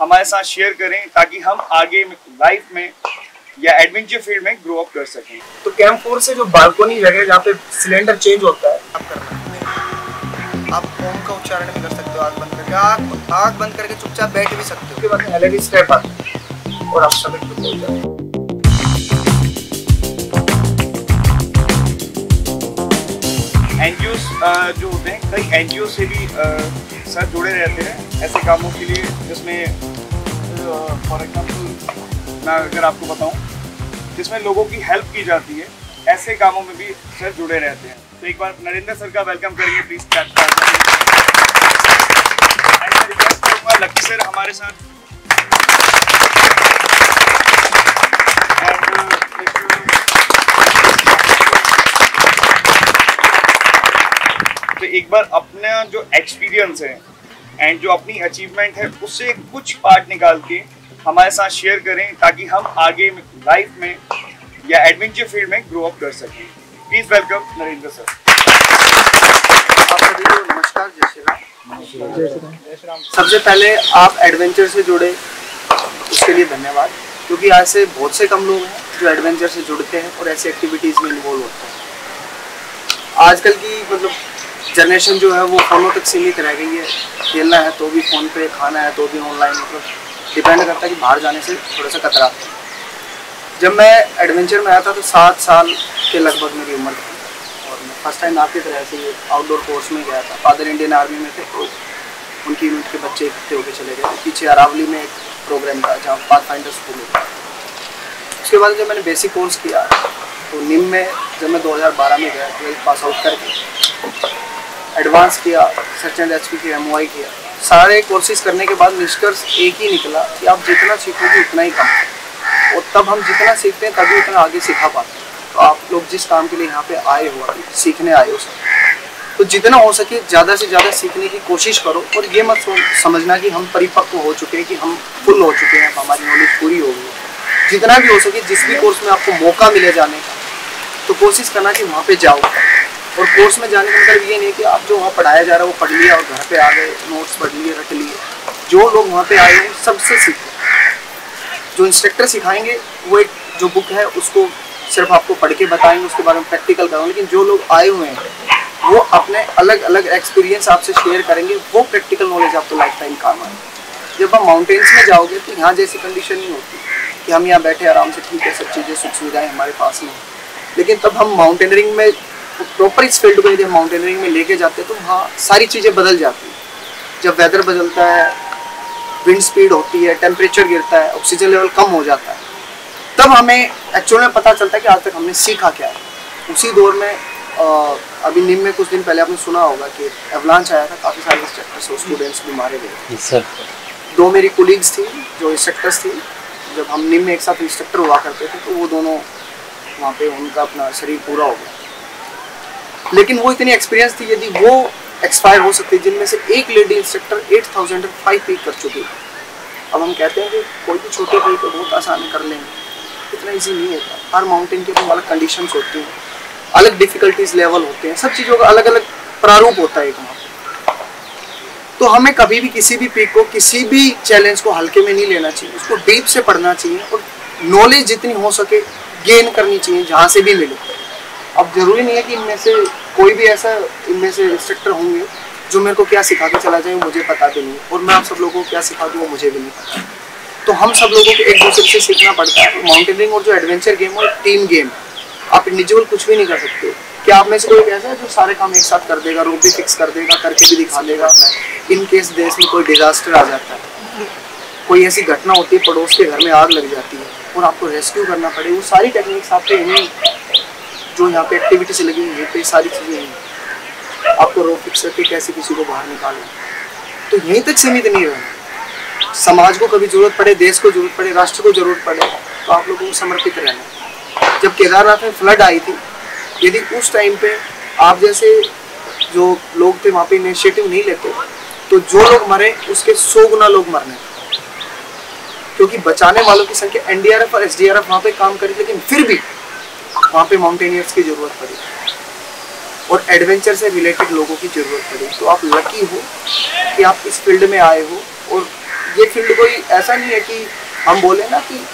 हमारे साथ शेयर करें ताकि हम आगे लाइफ में या एडवेंचर फील्ड में ग्रो अप कर सकें। तो कैंप 4 से जो बालकोनी जगह जहाँ पे सिलेंडर चेंज होता है, आप करना, आप ओम का उच्चारण भी कर सकते हो आँख बंद करके, आँख बंद करके चुपचाप बैठ भी सकते हो। उसके बाद में एलईडी स्टेप आता है और आप सबक पे पहुंच जाते हो। एनजीओस जो होते हैं, कई एनजीओ से भी सर जुड़े रहते हैं ऐसे कामों के लिए, जिसमें फॉर एग्जाम्पल मैं अगर आपको बताऊं, जिसमें लोगों की हेल्प की जाती है, ऐसे कामों में भी सर जुड़े रहते हैं। तो एक बार नरेंद्र सर का वेलकम करेंगे प्लीज। रिक्वेस्ट करूंगा लकी सर हमारे साथ। तो एक बार अपना जो एक्सपीरियंस है एंड जो अपनी अचीवमेंट है उससे कुछ पार्ट निकाल के हमारे साथ शेयर करें ताकि हम आगे लाइफ में या एडवेंचर फील्ड में ग्रो अप कर सकें। Please welcome Narendra sir. आप सभी को नमस्कार, जय श्री राम। सबसे पहले आप एडवेंचर से जुड़े उसके लिए धन्यवाद, क्योंकि आज से बहुत से कम लोग हैं जो एडवेंचर से जुड़ते हैं और ऐसी एक्टिविटीज़ में इन्वॉल्व होते हैं। आजकल की जनरेशन जो है वो फ़ोनों तक सीमित रह गई है। खेलना है तो भी फ़ोन पे, खाना है तो भी ऑनलाइन, डिपेंड करता है कि बाहर जाने से थोड़ा सा कतराते हैं। जब मैं एडवेंचर में आया था तो 7 साल के लगभग मेरी उम्र थी और मैं फर्स्ट टाइम आपकी तरह से आउटडोर कोर्स में गया था। फादर इंडियन आर्मी में थे तो उनकी यूनिट के बच्चे इकट्ठे होकर चले गए। पीछे अरावली में एक प्रोग्राम था जहाँ पाथफाइंडर स्कूल था। उसके बाद जब मैंने बेसिक कोर्स किया तो निम में जब मैं 2012 में गया, 12th पास आउट करके एडवांस किया, सर्च एंड एचपी की MOI किया। सारे कोर्सेज करने के बाद निष्कर्ष एक ही निकला कि आप जितना सीखोगे उतना ही कम है, और तब हम जितना सीखते हैं तभी उतना आगे सिखा पाते हैं। तो आप लोग जिस काम के लिए यहाँ पे आए हो, सीखने आए हो सब, तो जितना हो सके ज़्यादा से ज़्यादा सीखने की कोशिश करो। और ये मत समझना कि हम परिपक्व हो चुके हैं, कि हम फुल हो चुके हैं, हमारी नॉलेज पूरी हो गई है। जितना भी हो सके, जिस भी कोर्स में आपको मौका मिले जाने का, तो कोशिश करना कि वहाँ पे जाओ। और कोर्स में जाने का मतलब ये नहीं कि आप जो वहाँ पढ़ाया जा रहा है वो पढ़ लिया और घर पे आ गए, नोट्स पढ़ लिए, रट लिए। जो लोग वहाँ पे आए हैं सबसे सीखें। जो इंस्ट्रक्टर सिखाएंगे वो एक जो बुक है उसको सिर्फ आपको पढ़ के बताएंगे, उसके बारे में प्रैक्टिकल करेंगे। लेकिन जो लोग आए हुए हैं वो अपने अलग अलग एक्सपीरियंस आपसे शेयर करेंगे, वो प्रैक्टिकल नॉलेज आपको लाइफ टाइम काम आएगी। जब हम माउंटेन्स में जाओगे तो यहाँ जैसी कंडीशन नहीं होती कि हम यहाँ बैठे आराम से, ठीक है, सब चीज़ें सुख सुविधाएँ हमारे पास में। लेकिन तब हम माउंटेनरिंग में प्रॉपर इस फील्ड को यदि हम माउंटेनरिंग में लेके जाते हैं तो वहाँ सारी चीज़ें बदल जाती हैं। जब वेदर बदलता है, विंड स्पीड होती है, टेम्परेचर गिरता है, ऑक्सीजन लेवल कम हो जाता है, तब हमें एक्चुअल में पता चलता है कि आज तक हमने सीखा क्या है। उसी दौर में अभी निम में कुछ दिन पहले आपने सुना होगा कि एवलांच आया था, काफ़ी सारे इंस्ट्रक्टर्स और स्टूडेंट्स भी मारे गए। 2 मेरी कोलीग्स थी जो इंस्ट्रक्टर्स थी। जब हम निम में एक साथ इंस्ट्रक्टर हुआ करते थे तो वो दोनों वहाँ पे उनका अपना शरीर पूरा हो गया। लेकिन वो इतनी एक्सपीरियंस थी, यदि वो एक्सपायर हो सकती, जिनमें से एक लेडी इंस्ट्रक्टर 8005 पीक कर चुकी है। अब हम कहते हैं कि कोई भी छोटे पीक को बहुत आसानी कर लेंगे, इतना इजी नहीं होता। हर माउंटेन के अलग कंडीशंस होती हैं, अलग डिफिकल्टीज लेवल होते हैं, सब चीज़ों का अलग अलग प्रारूप होता है एक वहाँ पे। तो हमें कभी भी किसी भी पीक को, किसी भी चैलेंज को हल्के में नहीं लेना चाहिए, उसको डीप से पढ़ना चाहिए और नॉलेज जितनी हो सके गेन करनी चाहिए जहाँ से भी मिले। अब जरूरी नहीं है कि इनमें से कोई भी ऐसा इनमें से इंस्ट्रक्टर होंगे जो मेरे को क्या सिखा के चला जाए मुझे पता भी नहीं, और मैं आप सब लोगों को क्या सिखा दूँ वो मुझे भी नहीं पता। तो हम सब लोगों को एक दूसरे से सीखना पड़ता है। माउंटेनियरिंग और जो एडवेंचर गेम है टीम गेम, आप इंडिविजुअल कुछ भी नहीं कर सकते। क्या आप में से कोई ऐसा है जो सारे काम एक साथ कर देगा, रोड भी फिक्स कर देगा, करके भी दिखा देगा? इन केस देश में कोई डिजास्टर आ जाता है, कोई ऐसी घटना होती है, पड़ोस के घर में आग लग जाती है और आपको रेस्क्यू करना पड़े, वो सारी टेक्निक्स आपके यहीं जो यहाँ पे एक्टिविटी से लगी हुई है, सारी चीज़ें हैं। आपको रोड फिक्स करके कैसे किसी को बाहर निकालना, तो यहीं तक सीमित नहीं रहना। समाज को कभी जरूरत पड़े, देश को जरूरत पड़े, राष्ट्र को जरूरत पड़े, तो आप लोगों को समर्पित रहना। जब केदारनाथ में फ्लड आई थी, यदि उस टाइम पे आप जैसे जो लोग थे वहाँ पे इनिशिएटिव नहीं लेते, तो जो लोग मरे उसके 100 गुना लोग मरने, क्योंकि बचाने वालों की संख्या NDRF और SDRF वहाँ पे काम करी, लेकिन फिर भी वहाँ पे माउंटेनियर्स की जरूरत पड़ी और एडवेंचर से रिलेटेड लोगों की जरूरत पड़ी। तो आप लकी हो कि आप इस फील्ड में आए हो और ये फील्ड कोई ऐसा नहीं है कि हम बोले ना कि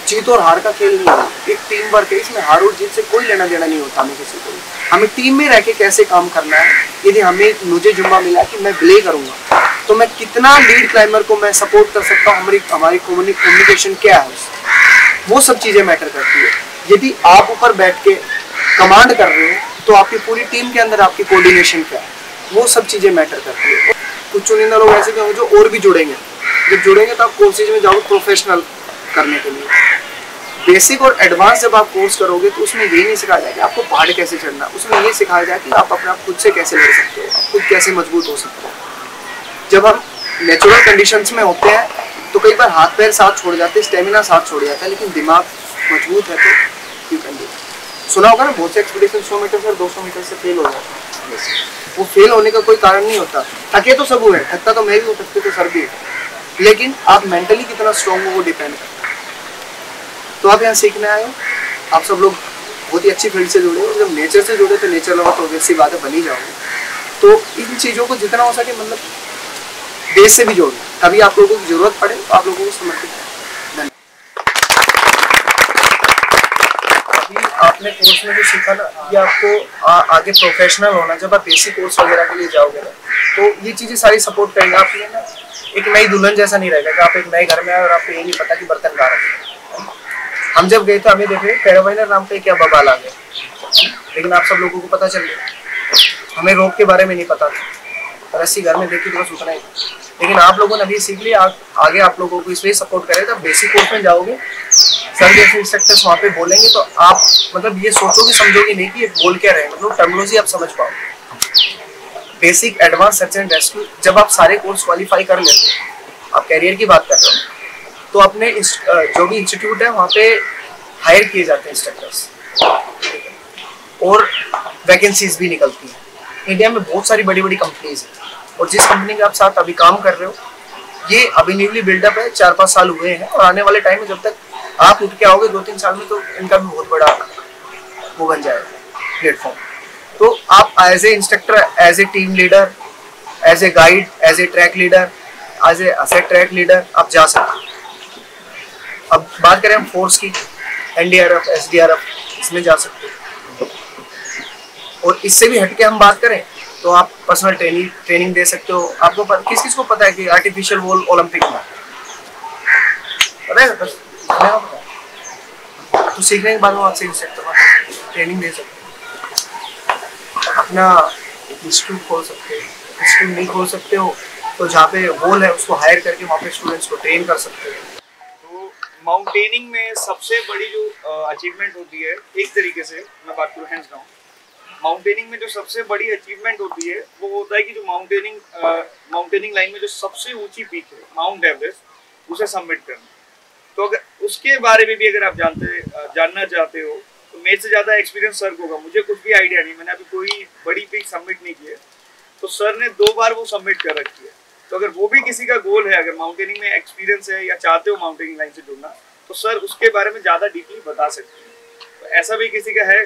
जीत और हार का खेल नहीं है, एक टीम वर्क है, इसमें हार और जीत से कोई लेना देना नहीं होता हमें किसी को। हमें टीम में रह के कैसे काम करना है। यदि मुझे जुम्मा मिला कि मैं बिले करूंगा तो मैं कितना लीड क्लाइंबर को मैं सपोर्ट कर सकता हूँ, हमारी कम्युनिकेशन क्या है, वो सब चीज़ें मैटर करती है। यदि आप ऊपर बैठ के कमांड कर रहे हो तो आपकी पूरी टीम के अंदर आपकी कोऑर्डिनेशन क्या है, वो सब चीज़ें मैटर करती है। कुछ चुनिंदा लोग ऐसे भी होंगे जो और भी जुड़ेंगे, जब जुड़ेंगे तो आप कोर्सेज में जाओगे प्रोफेशनल करने के लिए। बेसिक और एडवांस जब आप कोर्स करोगे तो उसमें ये नहीं सिखाया जाएगा आपको पहाड़ कैसे चढ़ना, उसमें ये सिखाया जाए कि आप अपने आप खुद से कैसे लड़ सकते हो, खुद कैसे मजबूत हो सकते हो। जब हम नेचुरल कंडीशंस में होते हैं तो कई बार हाथ पैर साथ छोड़ जाते हैं, स्टेमिना साथ छोड़ जाता है, लेकिन दिमाग मजबूत है तो यू कैन डू। सुना होगा ना बहुत से एक्सपीडिशन 100 मीटर से 200 मीटर से फेल हो जाता है। वो फेल होने का कोई कारण नहीं होता। थके तो सब हुए, थकता तो मैं भी हूँ, थकते तो सर भी है, लेकिन आप मेंटली कितना स्ट्रॉन्ग हो वो डिपेंड करता है। तो आप यहाँ सीखने आए हो, आप सब लोग बहुत ही अच्छी फील्ड से जुड़े हो। जब नेचर से जुड़े तो नेचर लवर तो वैसी बातें बनी जाओगे। तो इन चीज़ों को जितना हो सके मतलब देश से भी जोड़ना, कभी आप लोगों की जरूरत पड़े तो आप लोगों को समर्पित करें। अभी आपने कोर्स में जो सीखा ना, ये आपको आगे प्रोफेशनल होना, जब आप बेसिक कोर्स वगैरह के लिए जाओगे ना तो ये चीज़ें सारी सपोर्ट करेंगे आपके लिए ना। एक नई दुल्हन जैसा नहीं रहेगा कि आप एक नए घर में आए और आपको ये नहीं पता कि बर्तन कहाँ रखे। हम जब गए थे हमें देखे पैरावाइनर नाम पे क्या बवाल आ गया, लेकिन आप सब लोगों को पता चल गया। हमें रोप के बारे में नहीं पता था, रस्सी घर में देखी तो बस उतना ही। लेकिन आप लोगों ने अभी सीख लिया, आगे आप लोगों को इसलिए सपोर्ट करें। जब बेसिक कोर्स में जाओगे सर जैसे इंस्ट्रक्टर्स वहाँ पे बोलेंगे तो आप मतलब ये सोचोगे समझोगे नहीं कि ये बोल क्या रहे, मतलब टर्मिनोलॉजी आप समझ पाओ। Basic advance search and rescue जब आप सारे कोर्स क्वालिफाई कर लेते हो, आप कैरियर की बात कर रहे हो, तो अपने जो भी इंस्टीट्यूट है वहाँ पे हायर किए जाते हैं इंस्ट्रक्टर्स और वैकेंसीज भी निकलती हैं। इंडिया में बहुत सारी बड़ी बड़ी कंपनीज हैं और जिस कंपनी के आप साथ अभी काम कर रहे हो ये अभी न्यूली बिल्डअप है, 4-5 साल हुए हैं और आने वाले टाइम में जब तक आप उठ के आओगे 2-3 साल में तो इनका भी बहुत बड़ा वो बन जाएगा प्लेटफॉर्म। तो आप as a instructor, as a team leader, as a guide, as a track leader, as a asset track leader आप जा सकते हैं। अब बात करें हम फोर्स की, NDRF, SDRF इसमें जा सकते हैं। और इससे भी हटके हम बात करें तो आप पर्सनल ट्रेनिंग दे सकते हो। आपको किस किस को पता है कि आर्टिफिशियल वॉल ओलंपिक में पता है? बस तो सीखने के बाद वो आपसे इंस्ट्रक्टर ट्रेनिंग दे सकते हो। अपना इंस्टीट्यूट खोल सकते हो। इंस्टीट्यूट नहीं खोल सकते हो तो जहाँ पे वॉल है उसको हायर करके वहाँ पे स्टूडेंट्स को ट्रेन कर सकते हो। माउंटेनिंग में सबसे बड़ी जो अचीवमेंट होती है, एक तरीके से मैं बात करूँ हैंड्स डाउन, माउंटेनिंग में जो सबसे बड़ी अचीवमेंट होती है वो होता है कि जो माउंटेनिंग लाइन में जो सबसे ऊंची पीक है माउंट एवरेस्ट, उसे सबमिट करना। तो अगर उसके बारे में भी अगर आप जानना चाहते हो तो मेरे से ज़्यादा एक्सपीरियंस सर को होगा। मुझे कुछ भी आइडिया नहीं, मैंने अभी कोई बड़ी पीक सबमिट नहीं की है, तो सर ने 2 बार वो सबमिट कर रखी है। तो अगर वो भी किसी का गोल है, अगर माउंटेनिंग में एक्सपीरियंस है या चाहते हो माउंटेनिंग लाइन से जुड़ना, तो सर उसके बारे में ज़्यादा डीपली बता सकते हैं। तो ऐसा भी किसी का है?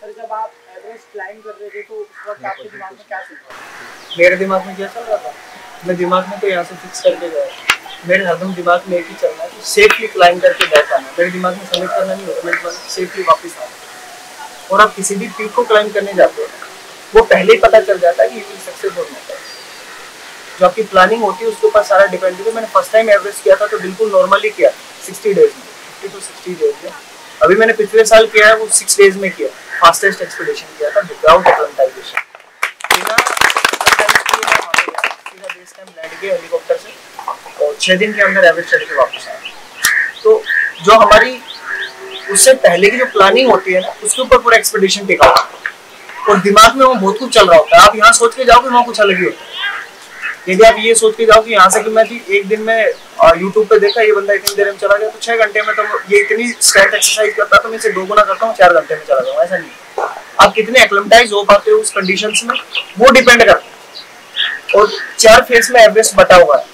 सर जब आप एवरेस्ट क्लाइंब कर रहे थे तो उस वक्त आपके दिमाग में क्या चल रहा था? मेरे दिमाग में क्या चल रहा था? मैं दिमाग में तो यहाँ से फिक्स करके गया, मेरे हरदम दिमाग में एक ही चल रहा है कि सेफली क्लाइंब करके बैठ आना। मेरे दिमाग में सबमिट करना नहीं होता, मेरे दिमाग में सेफली वापस आना। और आप किसी भी पीक को क्लाइंब करने जाते हो वो पहले ही पता चल जाता है कि ये सक्सेस होना है। जो आपकी प्लानिंग होती है उसके ऊपर सारा डिपेंड है। मैंने फर्स्ट टाइम एवरेस्ट किया था तो बिल्कुल नॉर्मली किया 60 डेज में, 50 to 60 डेज में। अभी मैंने पिछले साल किया है वो 6 डेज में किया, फास्टेस्ट एक्सपीडिशन किया था विदाउट एक्लेमेटाइजेशन। बिना सीधा बेस कैंप लैंड किया हेलीकॉप्टर से और 6 दिन के अंदर एवरेस्ट चढ़ के वापस आया। तो जो हमारी उससे पहले की जो प्लानिंग होती है ना उसके ऊपर पूरा एक्सपीडिशन टिका होता है और दिमाग में वो बहुत कुछ चल रहा होता है। आप यहाँ सोच के जाओगे वहाँ कुछ अलग ही होता है। यदि आप ये सोच के जाओ कि यहाँ से कि मैं जी एक दिन में YouTube पे देखा ये बंदा इतनी देर में चला गया तो 6 घंटे में तो ये इतनी स्ट्रेंथ एक्सरसाइज करता तो मैं इसे 2 गुना करता हूँ 4 घंटे में चला जाऊँ, ऐसा नहीं। आप कितने एक्लेमेटाइज हो पाते हो उस कंडीशंस में वो डिपेंड करता है। और 4 फेज में एवरेस्ट बटा हुआ है,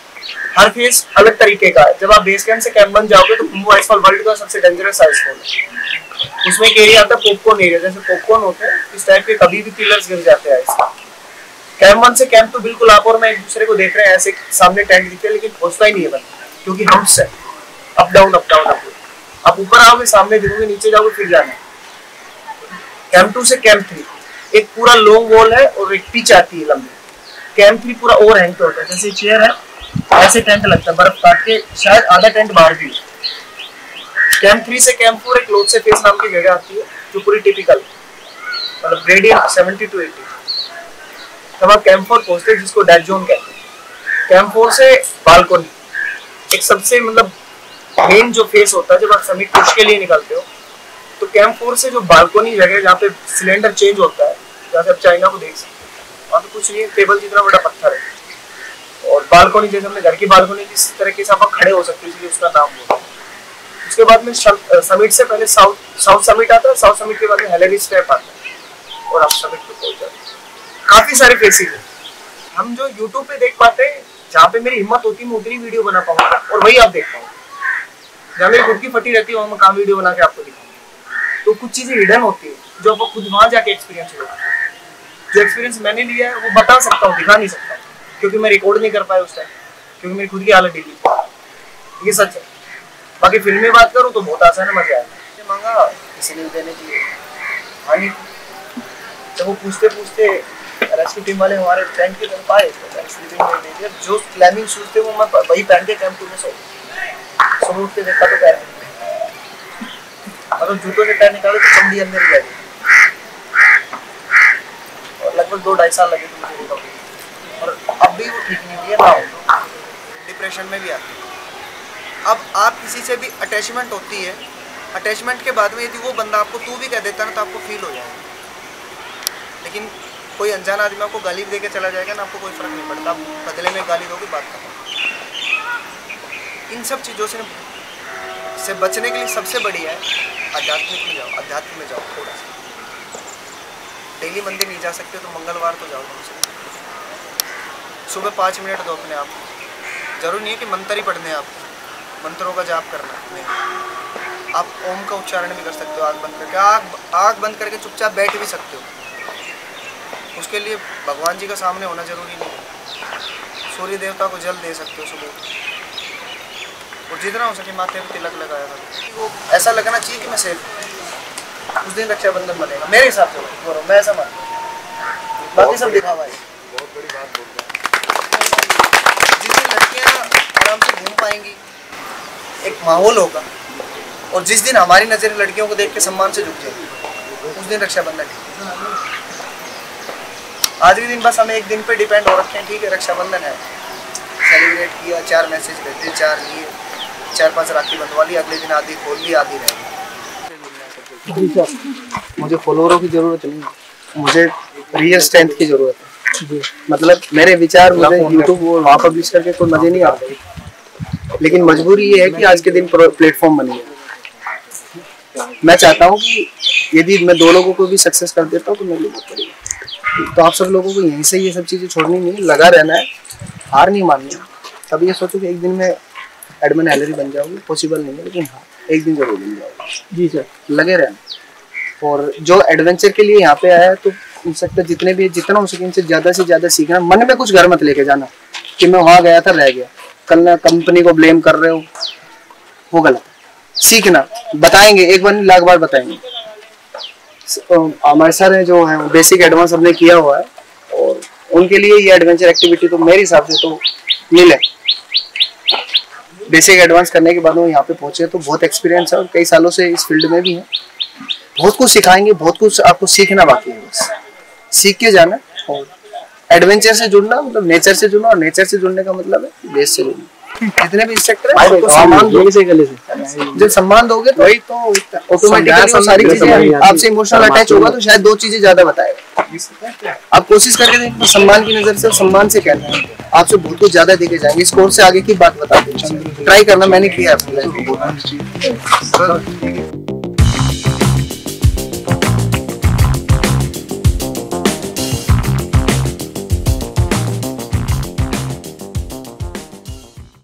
हर फेज अलग तरीके का है। जब आप बेस कैंप से कैम्पबंद जाओगे तो खुम्बू आइसफॉल वर्ल्ड का सबसे डेंजरस आइसफॉल है। उसमें एक एरिया आता है पॉपकॉर्न एरिया, जैसे पॉपकॉर्न होते हैं इस टाइप के कभी भी पिलर्स गिर जाते हैं आइस। कैंप 1 से कैंप 2 बिल्कुल आप और मैं एक दूसरे को देख रहे हैं, ऐसे सामने टेंट दिखते हैं लेकिन पहुंचता ही नहीं है बंदा, क्योंकि हाउस है, up down up down up. आप ऊपर आओगे सामने दिखोगे, नीचे जाओगे फिर जाना है। कैंप 2 से कैंप 3 एक पूरा लॉन्ग वॉल है और एक पिच आती है लंबी। कैंप 3 पूरा ओवर हैंग होता है, जैसे चेयर है ऐसे टेंट लगता है, बर्फ काट के शायद आधा टेंट बाहर भी। कैंप 3 से कैंप 4 एक लोड से फेस नाम की जगह आती है जो पूरी टिपिकल मतलब ग्रेडियंट 70 to 80। तब आप कैंप 4 पहुंचते हैं जिसको डेड जोन कहते हैं। कैंप 4 से बालकोनी एक सबसे मतलब मेन जो फेस होता है जब आप समिट पुश के लिए निकलते हो, तो कैंप 4 से जो बालकोनी जगह जहाँ पे सिलेंडर चेंज होता है, जहाँ से आप चाइना को देख सकते हैं, वहाँ तो कुछ नहीं है, टेबल जितना बड़ा पत्थर है और बालकोनी जैसे अपने घर की बालकोनी जिस तरीके से आप खड़े हो सकते हो, इसलिए उसका नाम होता है। उसके बाद में समिट से पहले साउथ समिट आता है, साउथ समिट के बाद में हेलेरी स्टेप आता है और आप समिट पे पहुंच जाते हैं। काफी सारे फेसेस हैं हम जो यूट्यूब पे देख पाते हैं, जहाँ पे मेरी हिम्मत होती है मैं उतनी वीडियो बना पाऊंगा और वही आप देख पाओगे। जहाँ मेरी खुद की फटी रहती है वहाँ मैं कहाँ वीडियो बना के आपको दिखाऊंगा। तो कुछ चीजें हिडन होती है जो आपको खुद वहां जाके एक्सपीरियंस होगा। जो एक्सपीरियंस मैंने लिया है वो बता सकता हूँ, दिखा नहीं सकता क्योंकि मैं रिकॉर्ड नहीं कर पाया उस टाइम, क्योंकि मेरी खुद की हालत ढीली थी। ये सच है। बाकी फिल्म में बात करूँ तो बहुत आसान है, मजा आया। मांगा इसलिए देने के लिए हानि, जब वो पूछते पूछते रेस्क्यू टीम वाले हमारे टेंट की तरफ आए तो स्लीपिंग बैग दे दिया। जो क्लाइंबिंग शूज थे वो मैं वही पहन के कैंप 2 में सुबह उठ के देखा तो पैर मतलब जूतों से पैर निकाले तो चमड़ी अंदर ही आ गई और लगभग 2-2.5 साल लगे थे मुझे रिकवरी, और अब भी वो ठीक नहीं हुई है ना, डिप्रेशन में भी आती है। अब आप किसी से भी अटैचमेंट होती है, अटैचमेंट के बाद में यदि वो बंदा आपको तू भी कह देता है ना तो आपको फील हो जाएगा, लेकिन कोई अनजान आदमी आपको गाली दे के चला जाएगा ना, आपको कोई फर्क नहीं पड़ता, आप बदले में गाली दोगे बात खत्म। इन सब चीज़ों से बचने के लिए सबसे बढ़िया है आध्यात्मिक में जाओ, अध्यात्म में जाओ थोड़ा सा। डेली मंदिर नहीं जा सकते तो मंगलवार तो जाओ कम से कम। सुबह 5 मिनट दो अपने आप को। जरूरी नहीं है कि मंत्र ही पढ़ने आप, मंत्रों का जाप करना नहीं। आप ओम का उच्चारण भी कर सकते हो आँख बंद करके, आँख बंद करके चुपचाप बैठ भी सकते हो। उसके लिए भगवान जी का सामने होना जरूरी नहीं है। सूर्य देवता को जल दे सकते हो सुबह, और जितना हो सके माथे पे तिलक लगाया था। वो ऐसा लगना चाहिए कि मैं सेफ। उस दिन रक्षाबंधन बनेगा मेरे हिसाब से, मैं ऐसा मानता हूँ। बाकी सब दिखावा है। बहुत बड़ी बात बोल रहे हैं। जिस दिन लड़कियाँ आराम से घूम पाएंगी, एक माहौल होगा, और जिस दिन हमारी नज़र लड़कियों को देख के सम्मान से झुक जाएगी, उस दिन रक्षाबंधन है। आज के दिन बस हमें एक दिन पे डिपेंड हो रखे हैं, ठीक है रक्षाबंधन है, सेलिब्रेट किया, 4 मैसेज भेजे, 4 लिए, 4-5 राखी बंधवा ली, अगले दिन आधी खोल ली, आधी रह गई। मुझे फॉलोअरों की जरूरत नहीं है, मुझे रियल स्ट्रेंथ की जरूरत है। मतलब मेरे विचार मुझे यूट्यूब और वहाँ पब्लिश करके कोई मजे नहीं आते, लेकिन मजबूरी ये है कि आज के दिन प्लेटफॉर्म बनी है। मैं चाहता हूँ कि यदि मैं 2 लोगों को भी सक्सेस कर देता हूँ तो मेरे लिए बहुत बढ़िया। तो आप सब लोगों को यहीं से ये सब चीज़ें छोड़नी नहीं, लगा रहना है, हार नहीं माननी है। तब ये सोचो कि एक दिन में एडमन हेलेरी बन जाओगे, पॉसिबल नहीं है, लेकिन हाँ एक दिन जरूर बन जाओगे। जी सर, लगे रहना। और जो एडवेंचर के लिए यहाँ पे आया है तो इन सकते जितने भी जितना हो सके इनसे ज़्यादा सीखना। मन में कुछ घर मत लेके जाना कि मैं वहाँ गया था रह गया, कल ना कंपनी को ब्लेम कर रहे हो, वो गलत। सीखना, बताएंगे, एक बार नहीं 1,00,000 बार बताएंगे। हमारे सर जो है बेसिक एडवांस हमने किया हुआ है, और उनके लिए ये एडवेंचर एक्टिविटी तो मेरे हिसाब से तो मिले। बेसिक एडवांस करने के बाद वो यहाँ पे पहुंचे तो बहुत एक्सपीरियंस है और कई सालों से इस फील्ड में भी है। बहुत कुछ सिखाएंगे, बहुत कुछ आपको सीखना बाकी है, बस सीख के जाना। और एडवेंचर से जुड़ना मतलब नेचर से जुड़ना, और नेचर से जुड़ने का मतलब है देश से जुड़ना। जितने भी सेक्टर है सबको सम्मान दो, जब सम्मान दोगे तो वही तो ऑटोमेटिकली सारी चीजें आपसे इमोशनल अटैच होगा, तो शायद 2 चीजें ज्यादा बताएगा। आप कोशिश करके देखो सम्मान की नजर से, सम्मान से कहना है, आपसे बहुत कुछ ज्यादा देखे जाएंगे। इस कोर्स से आगे की बात बता दो, ट्राई करना, मैंने किया है।